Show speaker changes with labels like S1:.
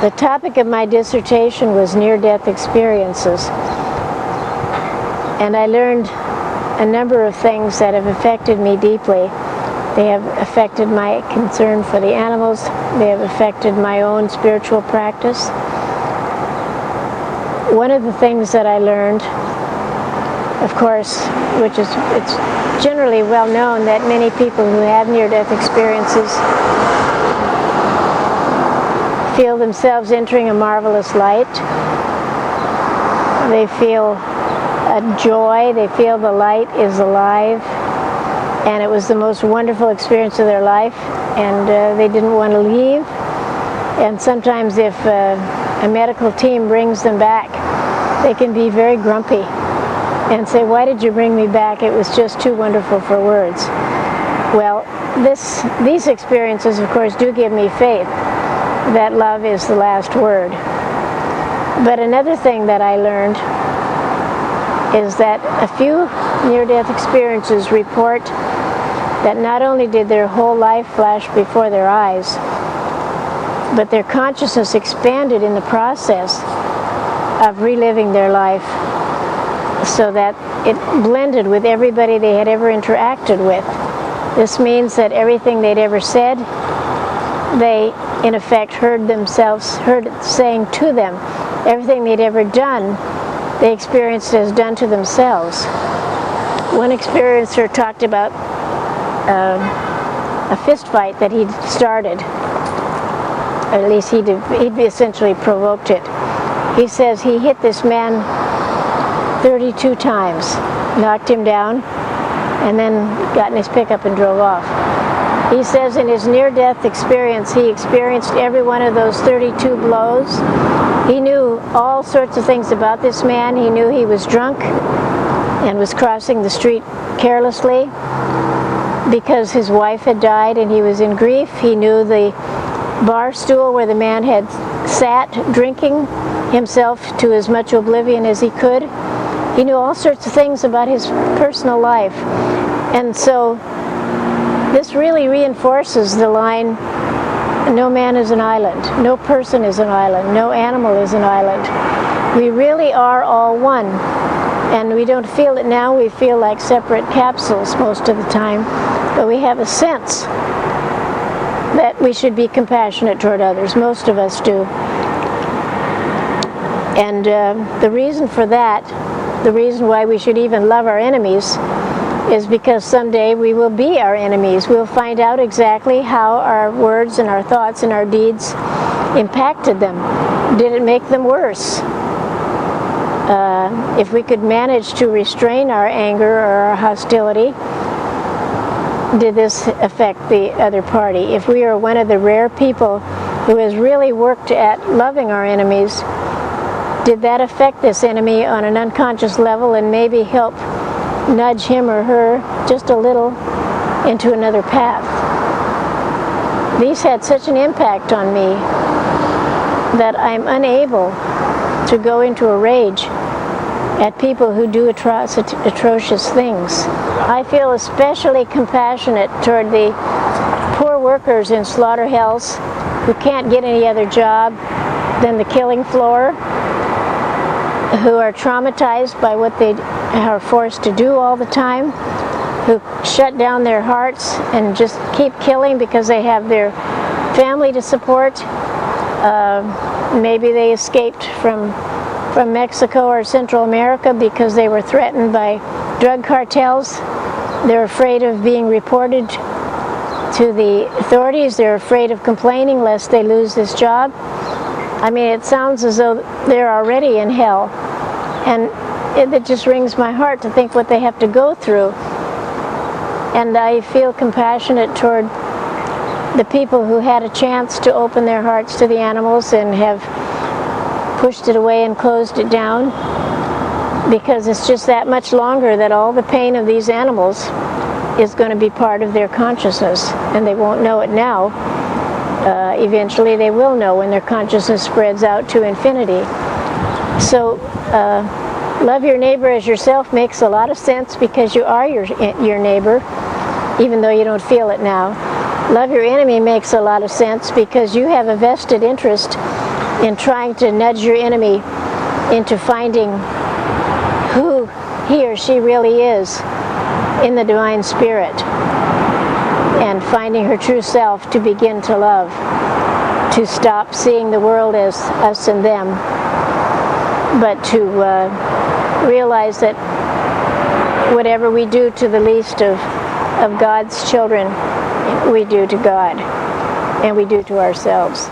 S1: The topic of my dissertation was near-death experiences, and I learned a number of things that have affected me deeply. They have affected my concern for the animals. They have affected my own spiritual practice. One of the things that I learned, of course, which is, it's generally well known that many people who have near-death experiences feel themselves entering a marvelous light. They feel a joy. They feel the light is alive. And it was the most wonderful experience of their life, and they didn't want to leave. And sometimes if a medical team brings them back, they can be very grumpy and say, "Why did you bring me back? It was just too wonderful for words." Well, these experiences, of course, do give me faith that love is the last word. But another thing that I learned is that a few near-death experiences report that not only did their whole life flash before their eyes, but their consciousness expanded in the process of reliving their life, so that it blended with everybody they had ever interacted with. This means that everything they'd ever said, they in effect heard it saying to them. Everything they'd ever done, they experienced as done to themselves. One experiencer talked about a fist fight that he'd started, or at least he'd essentially provoked it. He says he hit this man 32 times, knocked him down, and then got in his pickup and drove off. He says in his near-death experience, he experienced every one of those 32 blows. He knew all sorts of things about this man. He knew he was drunk and was crossing the street carelessly because his wife had died and he was in grief. He knew the bar stool where the man had sat drinking himself to as much oblivion as he could. He knew all sorts of things about his personal life. And so this really reinforces the line, no man is an island, no person is an island, no animal is an island. We really are all one. And we don't feel it now. We feel like separate capsules most of the time. But we have a sense that we should be compassionate toward others. Most of us do. And the reason for that, the reason why we should even love our enemies, is because someday we will be our enemies. We'll find out exactly how our words and our thoughts and our deeds impacted them. Did it make them worse? If we could manage to restrain our anger or our hostility, did this affect the other party? If we are one of the rare people who has really worked at loving our enemies, did that affect this enemy on an unconscious level and maybe help nudge him or her just a little into another path? These had such an impact on me that I'm unable to go into a rage at people who do atrocious things. I feel especially compassionate toward the poor workers in slaughterhouse who can't get any other job than the killing floor, who are traumatized by what they are forced to do all the time, who shut down their hearts and just keep killing because they have their family to support. Maybe they escaped from Mexico or Central America because they were threatened by drug cartels. They're afraid of being reported to the authorities. They're afraid of complaining lest they lose this job. I mean, it sounds as though they're already in hell. And it just wrings my heart to think what they have to go through. And I feel compassionate toward the people who had a chance to open their hearts to the animals and have pushed it away and closed it down, because it's just that much longer that all the pain of these animals is going to be part of their consciousness, and they won't know it now. Eventually they will know when their consciousness spreads out to infinity. So love your neighbor as yourself makes a lot of sense, because you are your neighbor, even though you don't feel it now. Love your enemy makes a lot of sense, because you have a vested interest in trying to nudge your enemy into finding who he or she really is in the divine spirit, and finding her true self to begin to love, to stop seeing the world as us and them, but to realize that whatever we do to the least of God's children, we do to God, and we do to ourselves.